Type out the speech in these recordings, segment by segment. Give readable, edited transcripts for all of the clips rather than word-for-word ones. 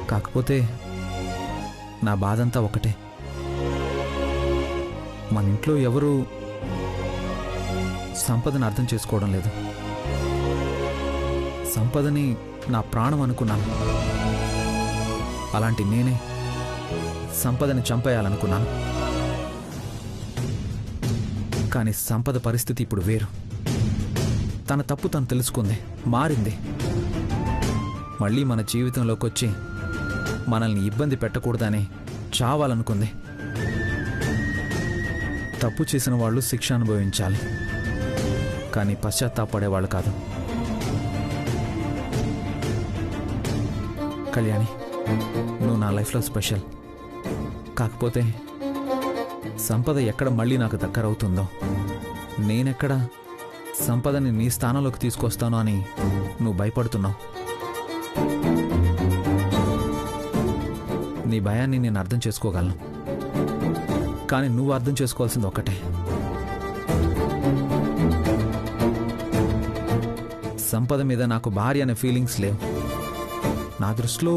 కాకపోతే నా బాధంతా ఒకటే. మన ఇంట్లో ఎవరు సంపదను అర్థం చేసుకోవడం లేదు. సంపదని నా ప్రాణం అనుకున్నాను. అలాంటి నేనే సంపదని చంపేయాలనుకున్నాను. కానీ సంపద పరిస్థితి ఇప్పుడు వేరు. తన తప్పు తను తెలుసుకుంది, మారింది. మళ్ళీ మన జీవితంలోకి వచ్చి మనల్ని ఇబ్బంది పెట్టకూడదని చావాలనుకుంది. తప్పు చేసిన వాళ్ళు శిక్ష అనుభవించాలి, కానీ పశ్చాత్తాపడేవాళ్ళు కాదు. కళ్యాణి, నువ్వు నా లైఫ్లో స్పెషల్. కాకపోతే సంపద ఎక్కడ మళ్ళీ నాకు దగ్గరవుతుందో, నేనెక్కడ సంపదని నీ స్థానంలోకి తీసుకొస్తానో అని నువ్వు భయపడుతున్నావు. నీ భయాన్ని నేను అర్థం చేసుకోగలను, కానీ నువ్వు అర్థం చేసుకోవాల్సింది ఒక్కటే. సంపద మీద నాకు భార్య అనే ఫీలింగ్స్ లేవు. నా దృష్టిలో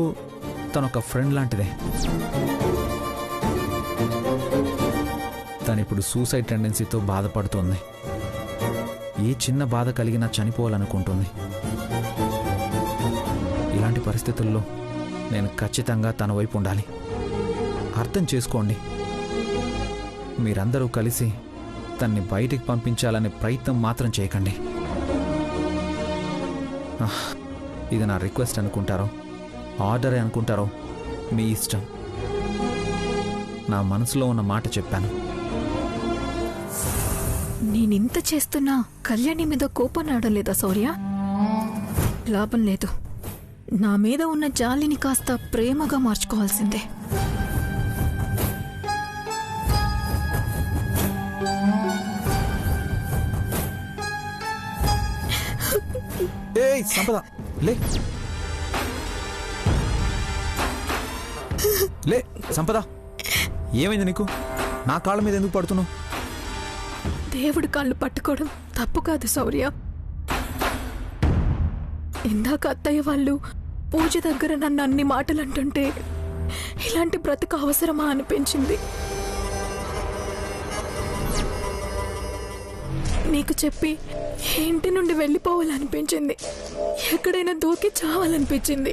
తనొక ఫ్రెండ్ లాంటిదే. తనిప్పుడు సూసైడ్ టెండెన్సీతో బాధపడుతోంది. ఏ చిన్న బాధ కలిగినా చనిపోవాలనుకుంటుంది. ఇలాంటి పరిస్థితుల్లో నేను ఖచ్చితంగా తన వైపు ఉండాలి. అర్థం చేసుకోండి. మీరందరూ కలిసి తన్ని బయటికి పంపించాలనే ప్రయత్నం మాత్రం చేయకండి. ఇది నా రిక్వెస్ట్ అనుకుంటారో ఆర్డరే అనుకుంటారో మీ ఇష్టం. నా మనసులో ఉన్న మాట చెప్పాను. నేనింత చేస్తున్నా కళ్యాణి మీద కోపం రావడం లేదా శౌర్య? లాభం లేదు. నా మీద ఉన్న జాలిని కాస్త ప్రేమగా మార్చుకోవాల్సిందే. ఏయ్ సంపద, లే లే సంపద, ఏమైంది నీకు? నా కాళ్ళ మీద ఎందుకు పడుతున్నావు? దేవుడి కాళ్ళు పట్టుకోవడం తప్పు కాదు శౌర్య. ఇందాక అత్తయ్య వాళ్ళు పూజ దగ్గర నన్ను అన్ని మాటలు అంటుంటే ఇలాంటి బ్రతుకు అవసరమా అనిపించింది. నీకు చెప్పి ఇంటి నుండి వెళ్ళిపోవాలనిపించింది. ఎక్కడైనా దూకి చావాలనిపించింది.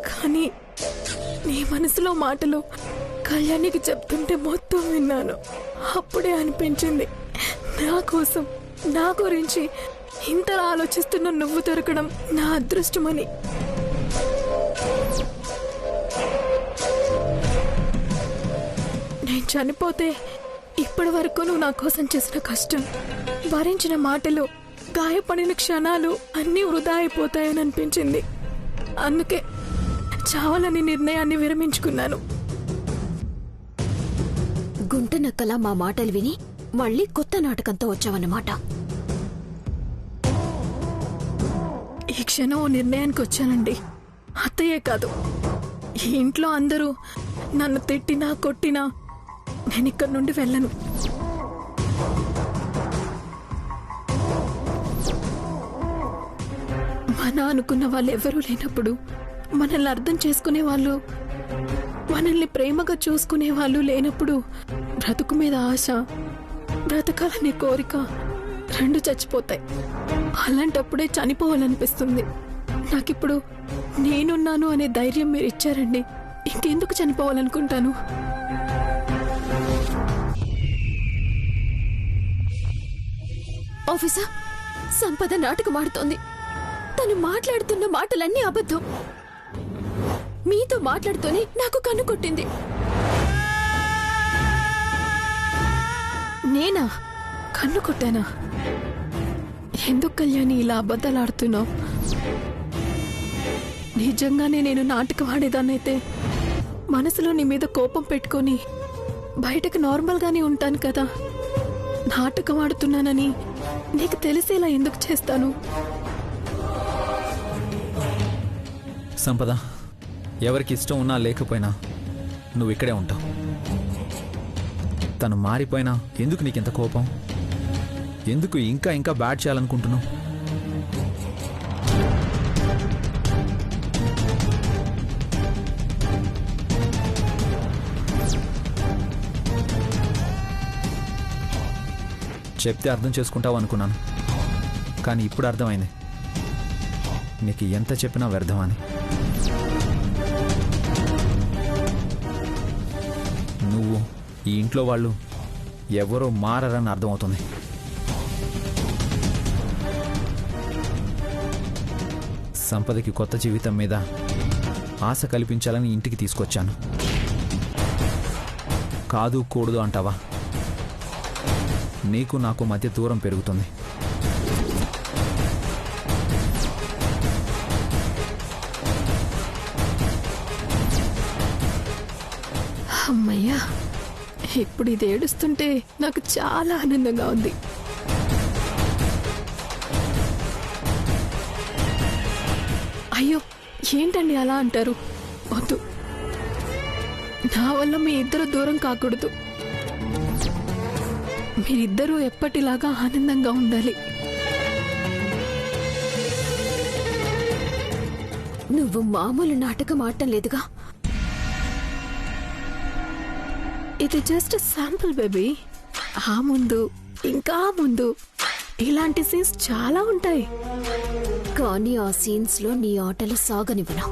కానీ నీ మనసులో మాటలు కళ్యాణికి చెప్తుంటే మొత్తం విన్నాను. అప్పుడే అనిపించింది నా కోసం, నా గురించి ఇంతలా ఆలోచిస్తున్న నువ్వు దొరకడం నా అదృష్టమని. నేను చనిపోతే ఇప్పటి వరకు నువ్వు నా కోసం చేసిన కష్టం, భరించిన మాటలు, గాయపడిన క్షణాలు అన్నీ వృధా అయిపోతాయని అనిపించింది. అందుకే చావాలని నిర్ణయాన్ని విరమించుకున్నాను. గుంట నక్కలా మా మాటలు విని మళ్ళీ కొత్త నాటకంతో వచ్చావన్నమాట. ఈ క్షణం ఓ నిర్ణయానికి వచ్చానండి. అత్తయ్యే కాదు, ఈ ఇంట్లో అందరూ నన్ను తిట్టినా కొట్టినా నేను ఇక్కడి నుండి వెళ్ళను. మన అనుకున్న వాళ్ళు ఎవరూ లేనప్పుడు, మనల్ని అర్థం చేసుకునే వాళ్ళు, మనల్ని ప్రేమగా చూసుకునే వాళ్ళు లేనప్పుడు బ్రతుకు మీద ఆశ, బ్రతకాలనే కోరిక రెండు చచ్చిపోతాయి. అలాంటప్పుడే చనిపోవాలనిపిస్తుంది. నాకిప్పుడు నేనున్నాను అనే ధైర్యం మీరు ఇచ్చారండి. ఇంకెందుకు చనిపోవాలనుకుంటాను? ఆఫీసర్, సంపద నాటకమాడుతోంది. తను మాట్లాడుతున్న మాటలన్నీ అబద్ధం. మీతో మాట్లాడుతూనే నాకు కన్ను కొట్టింది. నేనా కన్ను కొట్టానా? ఎందుకు కళ్యాణి ఇలా అబద్ధాలు ఆడుతున్నావు? నిజంగానే నేను నాటకం ఆడేదాన్నైతే మనసులో నీ మీద కోపం పెట్టుకొని బయటకు నార్మల్గానే ఉంటాను కదా. నాటకం ఆడుతున్నానని నీకు తెలిసేలా ఎందుకు చేస్తాను? సంపద, ఎవరికి ఇష్టం ఉన్నా లేకపోయినా నువ్వు ఇక్కడే ఉంటావు. తను మారిపోయినా ఎందుకు నీకింత కోపం? ఎందుకు ఇంకా ఇంకా బ్యాడ్ చేయాలనుకుంటున్నావు? చెప్తే అర్థం చేసుకుంటావు అనుకున్నాను, కానీ ఇప్పుడు అర్థమైంది నీకు ఎంత చెప్పినా వ్యర్థమని. నువ్వు ఈ ఇంట్లో వాళ్ళు ఎవరో మారని అర్థమవుతుంది. సంపదకి కొత్త జీవితం మీద ఆశ కల్పించాలని ఇంటికి తీసుకొచ్చాను. కాదు కూడదు అంటావా? నీకు నాకు మధ్య దూరం పెరుగుతుంది. అమ్మయ్యా, ఇప్పుడు ఇది ఏడుస్తుంటే నాకు చాలా ఆనందంగా ఉంది. అయ్యో, ఏంటండి అలా అంటారు? వద్దు, నా వల్ల మీ ఇద్దరు దూరం కాకూడదు. మీరిద్దరూ ఎప్పటిలాగా ఆనందంగా ఉండాలి. నువ్వు మామూలు నాటకం ఆడటం లేదుగా. ఇది జస్ట్ శాంపుల్ బేబీ. ఆ ముందు ఇంకా ముందు ఇలాంటి సీన్స్ చాలా ఉంటాయి. కానీ ఆ సీన్స్ లో నీ ఆటలు సాగనివ్వను.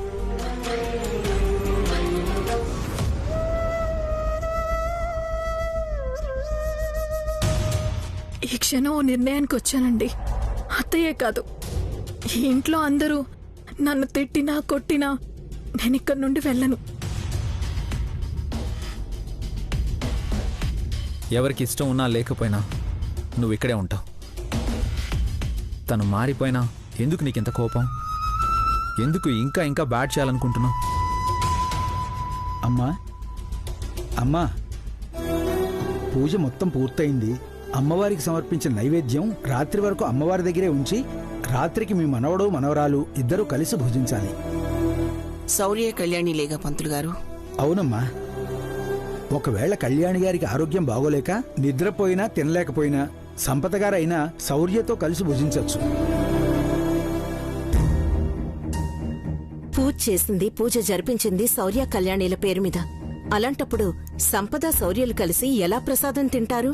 ఈ క్షణం ఓ నిర్ణయానికి వచ్చానండి. అత్తయ్యే కాదు, ఈ ఇంట్లో అందరూ నన్ను తిట్టినా కొట్టినా నేను ఇక్కడి నుండి వెళ్ళను. ఎవరికి ఇష్టం ఉన్నా లేకపోయినా నువ్వు ఇక్కడే ఉంటావు. తను మారిపోయినా ఎందుకు నీకింత కోపం? ఎందుకు ఇంకా ఇంకా బ్యాడ్ చేయాలనుకుంటున్నావు? అమ్మా అమ్మా, పూజ మొత్తం పూర్తయింది. అమ్మవారికి సమర్పించిన నైవేద్యం రాత్రి వరకు అమ్మవారి దగ్గరే ఉంచి రాత్రికి మీ మనవడు మనవరాలు ఇద్దరూ కలిసి భుజించాలి. శౌర్య కళ్యాణి లేగా పంతులు గారు? అవునమ్మా. ఒకవేళ కళ్యాణి గారికి ఆరోగ్యం బాగోలేక నిద్రపోయినా తినలేకపోయినా సంపద గారైనా శౌర్యతో కలిసి భుజించవచ్చు. పూజ చేసింది, పూజ జరిపించింది శౌర్య కళ్యాణిల పేరు మీద. అలాంటప్పుడు సంపద శౌర్యలు కలిసి ఎలా ప్రసాదం తింటారు?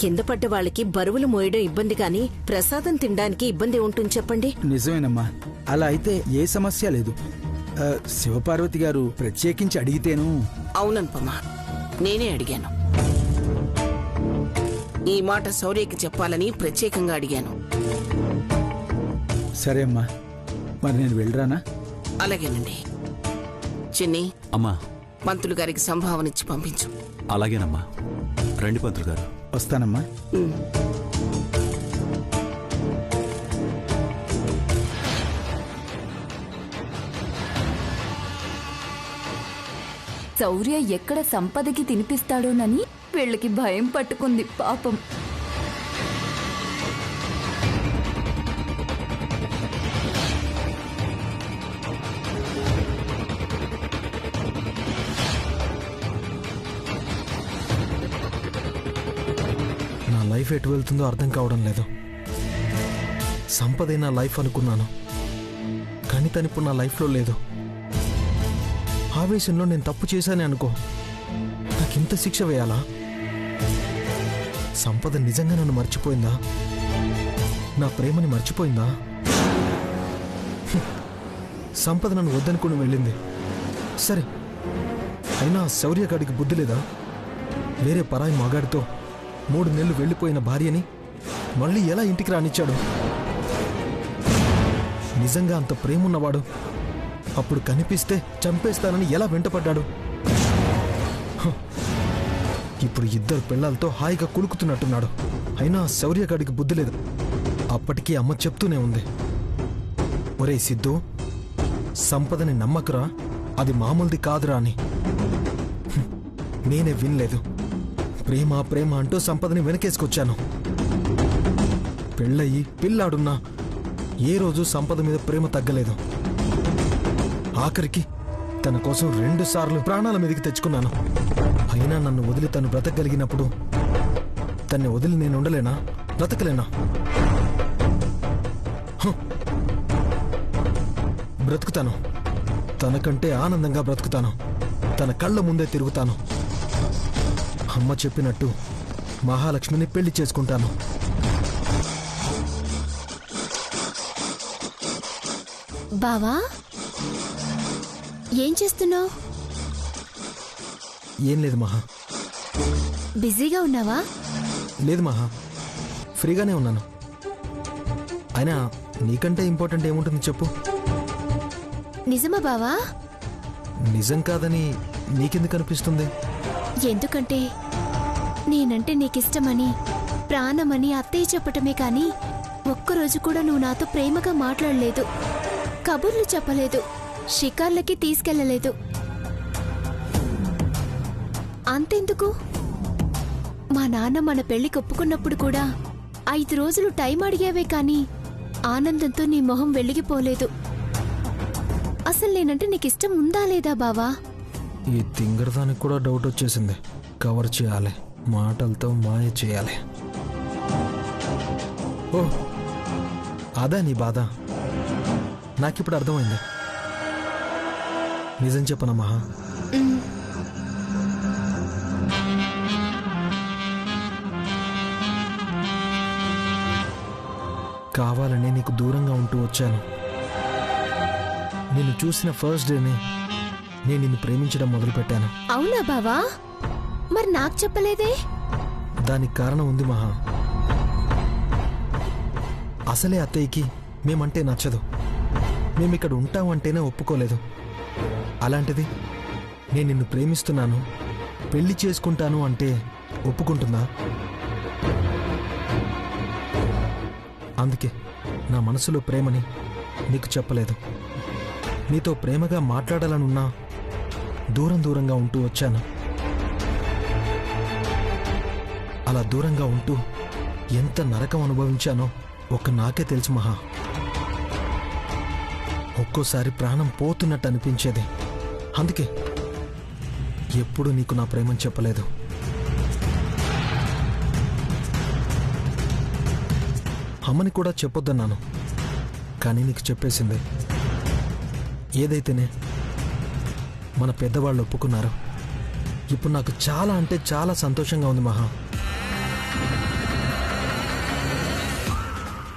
కింద పడ్డ వాళ్ళకి బరువులు మోయడం ఇబ్బంది గాని ప్రసాదం తినడానికి ఇబ్బంది ఉంటుంది చెప్పండి. నిజమేనమ్మా. అలా అయితే ఏ సమస్య లేదు. శివపార్వతి గారు ప్రత్యేకించి అడిగితేను. అవుననుపమ్మా, నేనే అడిగాను. ఈ మాట శౌర్యకి చెప్పాలని ప్రత్యేకంగా అడిగాను. సరే అమ్మా, మరి నేను వెళ్ళరానా? అలాగేనండి. చిన్ని, అమ్మా, పంతులు గారికి సంభావన ఇచ్చి పంపించు. అలాగేనమ్మా. రండి పంతులు గారు. వస్తానమ్మా. శౌర్య ఎక్కడ సంపదకి తినిపిస్తాడోనని వీళ్ళకి భయం పట్టుకుంది పాపం. నా లైఫ్ ఎటు వెళ్తుందో అర్థం కావడం లేదు. సంపదే నా లైఫ్ అనుకున్నాను, కానీ తను ఇప్పుడు నా లైఫ్లో లేదు. ఆవేశంలో నేను తప్పు చేశానే అనుకో, నాకింత శిక్ష వేయాలా? సంపద నిజంగా నన్ను మర్చిపోయిందా? నా ప్రేమని మర్చిపోయిందా? సంపద నన్ను వద్దనుకుని వెళ్ళింది. సరే, అయినా శౌర్యగాడికి బుద్ధి లేదా? వేరే పరాయి మగాడితో 3 నెలలు వెళ్ళిపోయిన భార్యని మళ్ళీ ఎలా ఇంటికి రానిచ్చాడు? నిజంగా అంత ప్రేమున్నవాడు అప్పుడు కనిపిస్తే చంపేస్తానని ఎలా వెంటపడ్డాడు? ఇప్పుడు 2 పిల్లలతో హాయిగా కులుకుతున్నట్టున్నాడు. అయినా శౌర్యగాడికి బుద్ధి లేదు. అప్పటికీ అమ్మ చెప్తూనే ఉంది, ఒరే సిద్ధు, సంపదని నమ్మకురా, అది మామూలుది కాదురా అని. నేనే వినలేదు. ప్రేమ ప్రేమ అంటూ సంపదని వెనకేసుకొచ్చాను. పెళ్ళయి పిల్లాడున్నా ఏ రోజు సంపద మీద ప్రేమ తగ్గలేదు. ఆఖరికి తన కోసం 2 సార్లు ప్రాణాల మీదకి తెచ్చుకున్నాను. అయినా నన్ను వదిలి తను బ్రతకగలిగినప్పుడు తన్ని వదిలి నేను ఉండలేనా, బ్రతకలేనా? బ్రతుకుతాను. తనకంటే ఆనందంగా బ్రతుకుతాను. తన కళ్ళ ముందే తిరుగుతాను. అమ్మ చెప్పినట్టు మహాలక్ష్మిని పెళ్లి చేసుకుంటాను. బావా, ఏం చేస్తున్నావు? ఏం లేదు మహా. బిజీగా ఉన్నావా? లేదు మహా, ఫ్రీగానే ఉన్నాను. అయినా నీకంటే ఇంపార్టెంట్ ఏముంటుంది చెప్పు? నిజమా బావా? నిజం కాదని నీకెందుకు అనిపిస్తుంది? ఎందుకంటే నేనంటే నీకిష్టమని, ప్రాణమని అత్తయ్య చెప్పటమే కాని ఒక్కరోజు కూడా నువ్వు నాతో ప్రేమగా మాట్లాడలేదు, కబుర్లు చెప్పలేదు, షికార్లకి తీసుకెళ్లలేదు. అంతెందుకు, మా నాన్న మన పెళ్లికి ఒప్పుకున్నప్పుడు కూడా 5 రోజులు టైం అడిగావే కాని ఆనందంతో నీ మొహం వెలిగిపోలేదు. అసలు నేనంటే నీకిష్టం ఉందా లేదా బావా? ఈ తింగరదానికి కూడా డౌట్ వచ్చేసింది. కవర్ చేయాలి, మాటలతో మాయ చేయాలి. ఓ, అదా నీ బాధ? నాకిప్పుడు అర్థమైంది. నిజం చెప్పనా మహా? కావాలనే నీకు దూరంగా ఉంటూ వచ్చాను. నిన్ను చూసిన ఫస్ట్ డేనే నేను నిన్ను ప్రేమించడం మొదలుపెట్టాను. అవునా బావా? మరి నాకు చెప్పలేదే? దానికి కారణం ఉంది మహా. అసలే అత్తయ్యకి మేమంటే నచ్చదు. మేమిక్కడ ఉంటామంటేనే ఒప్పుకోలేదు. అలాంటిది నేను నిన్ను ప్రేమిస్తున్నాను, పెళ్లి చేసుకుంటాను అంటే ఒప్పుకుంటుందా? అందుకే నా మనసులో ప్రేమని నీకు చెప్పలేదు. నీతో ప్రేమగా మాట్లాడాలనున్నా దూరంగా ఉంటూ వచ్చాను. అలా దూరంగా ఉంటూ ఎంత నరకం అనుభవించానో ఒక్క నాకే తెలుసు మహా. ఒక్కోసారి ప్రాణం పోతున్నట్టు అనిపించేది. అందుకే ఎప్పుడు నీకు నా ప్రేమని చెప్పలేదు. అమ్మని కూడా చెప్పొద్దన్నాను, కానీ నీకు చెప్పేసింది. ఏదైతేనే మన పెద్దవాళ్ళు ఒప్పుకున్నారు. ఇప్పుడు నాకు చాలా అంటే చాలా సంతోషంగా ఉంది మహా.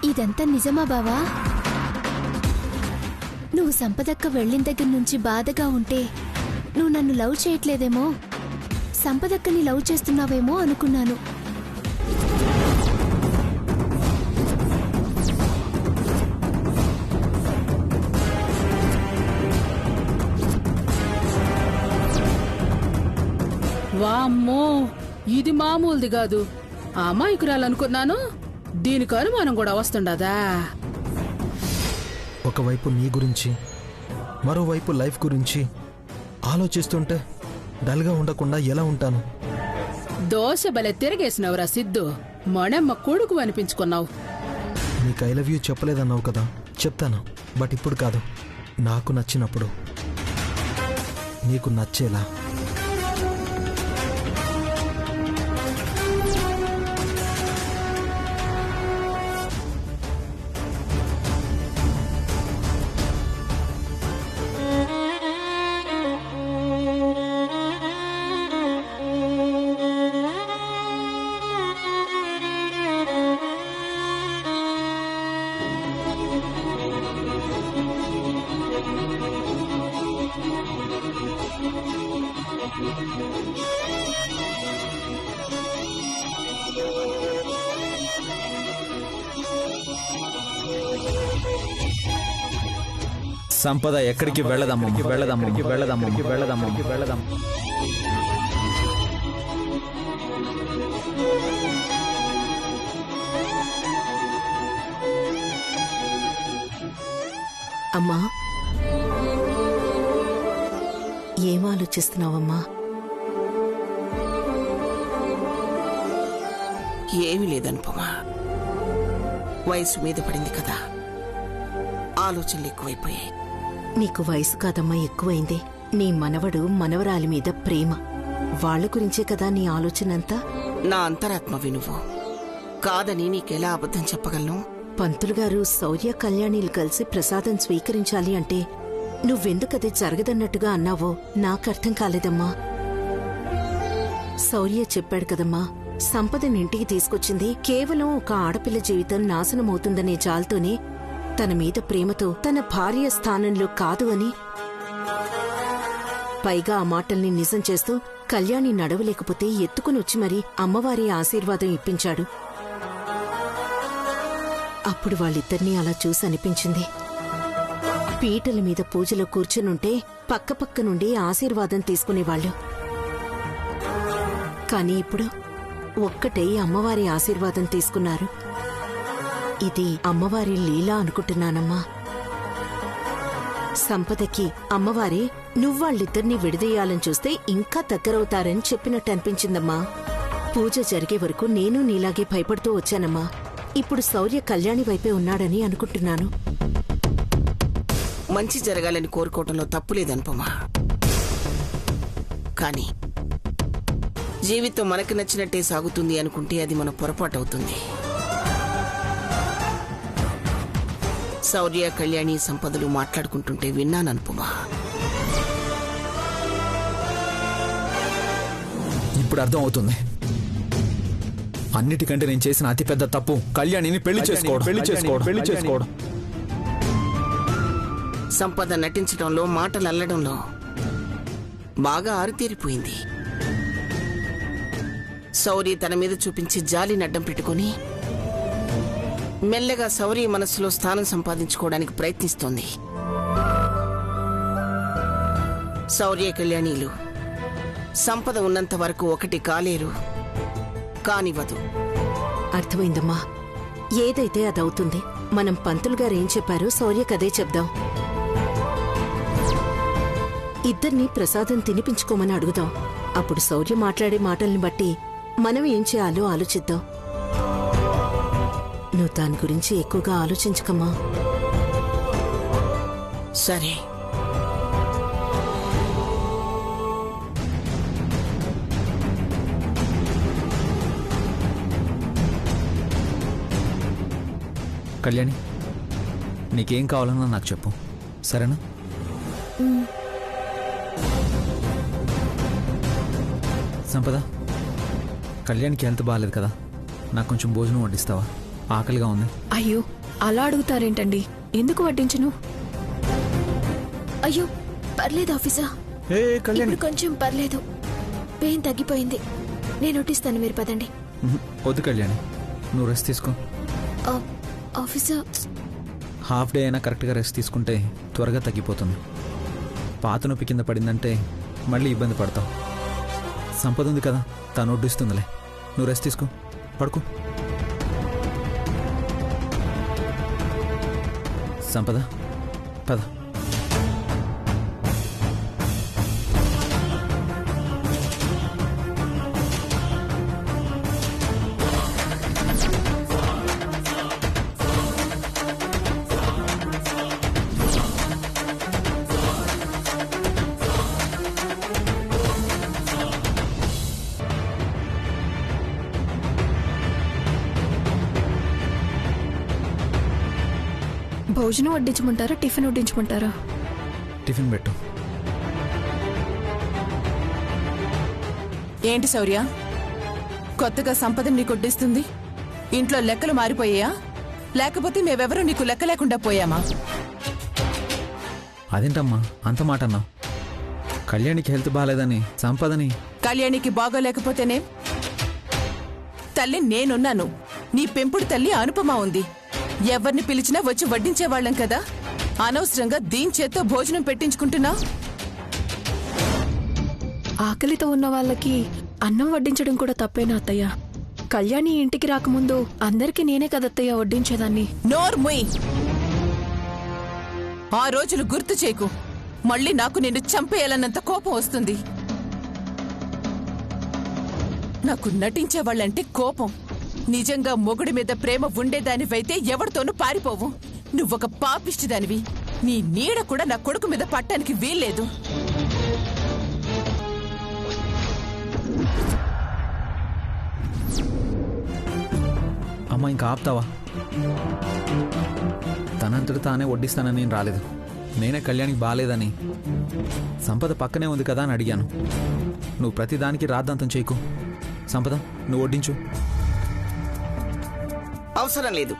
ఇదంతా నిజమా బావా? నువ్వు సంపదక్క వెళ్ళిన దగ్గర నుంచి బాధగా ఉంటే నువ్వు నన్ను లవ్ చేయట్లేదేమో, సంపదక్కని లవ్ చేస్తున్నావేమో అనుకున్నాను. వామ్మో, ఇది మామూలుది కాదు. అమాయకురాలనుకున్నాను, దీనికి అనుమానం కూడా వస్తుండదా? ఒకవైపు నీ గురించి, మరోవైపు లైఫ్ గురించి ఆలోచిస్తుంటే డల్గా ఉండకుండా ఎలా ఉంటాను? దోశ బలే తిరిగేసినవురా సిద్ధు. మణమ్మ కొడుకు అనిపించుకున్నావు. నీకు ఐ లవ్ యూ చెప్పలేదన్నావు కదా, చెప్తాను. బట్ ఇప్పుడు కాదు, నాకు నచ్చినప్పుడు, నీకు నచ్చేలా. సంపద ఎక్కడికి వెళ్ళదమ్మమ్మ, వెళ్ళదమ్మమ్మ, వెళ్ళదమ్మమ్మ, వెళ్ళదమ్మమ్మ, వెళ్ళదమ్మ. అమ్మా, ఏం ఆలోచిస్తున్నావమ్మా? ఏమీ లేదనుపమా. వయసు మీద పడింది కదా, ఆలోచనలు ఎక్కువైపోయాయి. నీకు వయసు కాదమ్మా ఎక్కువైంది. నీ మనవడు మనవరాలి మీద ప్రేమ. వాళ్ళ గురించే కదా నీ ఆలోచన అంతా? నా అంతరాత్మ వినువు. కాదని నీకెలా అబద్ధం చెప్పగలను? పంతులు గారు శౌర్య కళ్యాణిలు కలిసి ప్రసాదం స్వీకరించాలి అంటే నువ్వెందుకది జరగదన్నట్టుగా అన్నావో నాకర్థం కాలేదమ్మా. శౌర్య చెప్పాడు కదమ్మా, సంపదని ఇంటికి తీసుకొచ్చింది కేవలం ఒక ఆడపిల్ల జీవితం నాశనమవుతుందనే జాల్తోనే, తన మీద ప్రేమతో, తన భార్య స్థానంలో కాదు అని. పైగా ఆ మాటల్ని నిజం చేస్తూ కళ్యాణి నడవలేకపోతే ఎత్తుకునొచ్చి మరీ అమ్మవారి ఆశీర్వాదం ఇప్పించాడు. అప్పుడు వాళ్ళిద్దరినీ అలా చూసి అనిపించింది. పీటల మీద పూజలో కూర్చునుంటే పక్కపక్క నుండి ఆశీర్వాదం తీసుకునేవాళ్లు. కాని ఇప్పుడు ఒక్కటై అమ్మవారి ఆశీర్వాదం తీసుకున్నారు. ఇది అమ్మవారి లీల అనుకుంటున్నానమ్మా. సంపదకి అమ్మవారి నువ్వాళ్ళిద్దరినీ విడదీయాలని చూస్తే ఇంకా దగ్గరవుతారని చెప్పినట్టు అనిపించిందమ్మా. పూజ జరిగే వరకు నేను నీలాగే భయపడుతూ వచ్చానమ్మా. ఇప్పుడు శౌర్య కళ్యాణి వైపే ఉన్నాడని అనుకుంటున్నాను. మంచి జరగాలని కోరుకోవటంలో తప్పులేదనుపమా. కాని జీవితం మనకు నచ్చినట్టే సాగుతుంది అనుకుంటే అది మన పొరపాటు అవుతుంది. శౌర్య కళ్యాణి సంపదలు మాట్లాడుకుంటుంటే విన్నాననుపమా. ఇప్పుడు అర్థం అవుతుంది. అన్నిటికంటే నేను చేసిన అతిపెద్ద తప్పు కళ్యాణిని పెళ్లి చేసుకోవడం. సంపద నటించడంలో, మాటలు అల్లడంలో బాగా ఆరితేరిపోయింది. శౌర్య తన మీద చూపించి జాలిని అడ్డం పెట్టుకుని మెల్లగా శౌర్య మనసులో స్థానం సంపాదించుకోవడానికి ప్రయత్నిస్తోంది. శౌర్య కళ్యాణీలు సంపద ఉన్నంత వరకు ఒకటి కాలేరు, కానివ్వదు. అర్థమైందమ్మా. ఏదైతే అదవుతుంది. మనం పంతులు గారు ఏం చెప్పారో శౌర్యకదే చెప్దాం. ఇద్దరినీ ప్రసాదం తినిపించుకోమని అడుగుదాం. అప్పుడు శౌర్య మాట్లాడే మాటల్ని బట్టి మనం ఏం చేయాలో ఆలోచిద్దాం. నువ్వు దాని గురించి ఎక్కువగా ఆలోచించకమ్మా. సరే. కళ్యాణి, నీకేం కావాలన్నా నాకు చెప్పు, సరేనా? సంపద, కళ్యాణ్కి హెల్త్ బాగాలేదు కదా, నాకు కొంచెం భోజనం వడ్డిస్తావా? ఆకలిగా ఉంది. అయ్యో, అలా అడుగుతారేంటండి? ఎందుకు వడ్డించను? అయ్యో పర్లేదు ఆఫీసర్, ఇప్పుడు కొంచెం పర్లేదు, పెయిన్ తగ్గిపోయింది. నేను వడ్డిస్తాను, మీరు పదండి. వద్దు కళ్యాణి, నువ్వు రెస్ట్ తీసుకో. ఆఫీసర్, హాఫ్ డే అయినా కరెక్ట్గా రెస్ట్ తీసుకుంటే త్వరగా తగ్గిపోతుంది. పాత నొప్పి కింద పడిందంటే మళ్ళీ ఇబ్బంది పడతావు. సంపద ఉంది కదా, తను వడ్డిస్తుందిలే. నువ్వు రెస్ట్ తీసుకో, పడుకో. సంపద, పద. భోజనం వడ్డించమంటారా, టిఫిన్ వడ్డించమంటారా? టిఫిన్ పెట్టు. ఏంటి శౌర్య, కొత్తగా సంపద నీకు వడ్డిస్తుంది? ఇంట్లో లెక్కలు మారిపోయాయా, లేకపోతే మేమెవరూ నీకు లెక్క లేకుండా పోయామా? అదేంటమ్మా అంత మాట అన్నావు? కళ్యాణికి హెల్త్ బాగాలేదని సంపదని. కళ్యాణికి బాగోలేకపోతేనే తల్లి నేనున్నాను, నీ పెంపుడు తల్లి అనుపమ ఉంది. ఎవరిని పిలిచినా వచ్చి వడ్డించేవాళ్లం కదా, అనవసరంగా దీని చేత్తో భోజనం పెట్టించుకుంటున్నా. ఆకలితో ఉన్న వాళ్ళకి అన్నం వడ్డించడం కూడా తప్పేనా అత్తయ్య? కళ్యాణి ఇంటికి రాకముందు అందరికీ నేనే కదత్తయ్య వడ్డించేదాన్ని. నోర్ముయ్, ఆ రోజులు గుర్తు చేయకు. మళ్ళీ నాకు నిన్ను చంపేయాలన్నంత కోపం వస్తుంది. నాకు నటించేవాళ్ళంటే కోపం. నిజంగా మొగుడి మీద ప్రేమ ఉండేదానివైతే ఎవరితోనూ పారిపోవు. నువ్వొక పాపిష్టిదానివి. నీ నీడ కూడా నా కొడుకు మీద పట్టానికి వీల్లేదు. అమ్మ ఇంకా ఆపుతావా? తనంతట తానే వడ్డిస్తానని నేను రాలేదు. నేనే కళ్యాణికి బాలేదని, సంపద పక్కనే ఉంది కదా అని అడిగాను. నువ్వు ప్రతిదానికి రాద్ధాంతం చేయకు. సంపద, నువ్వు వడ్డించు. అవసరం లేదు.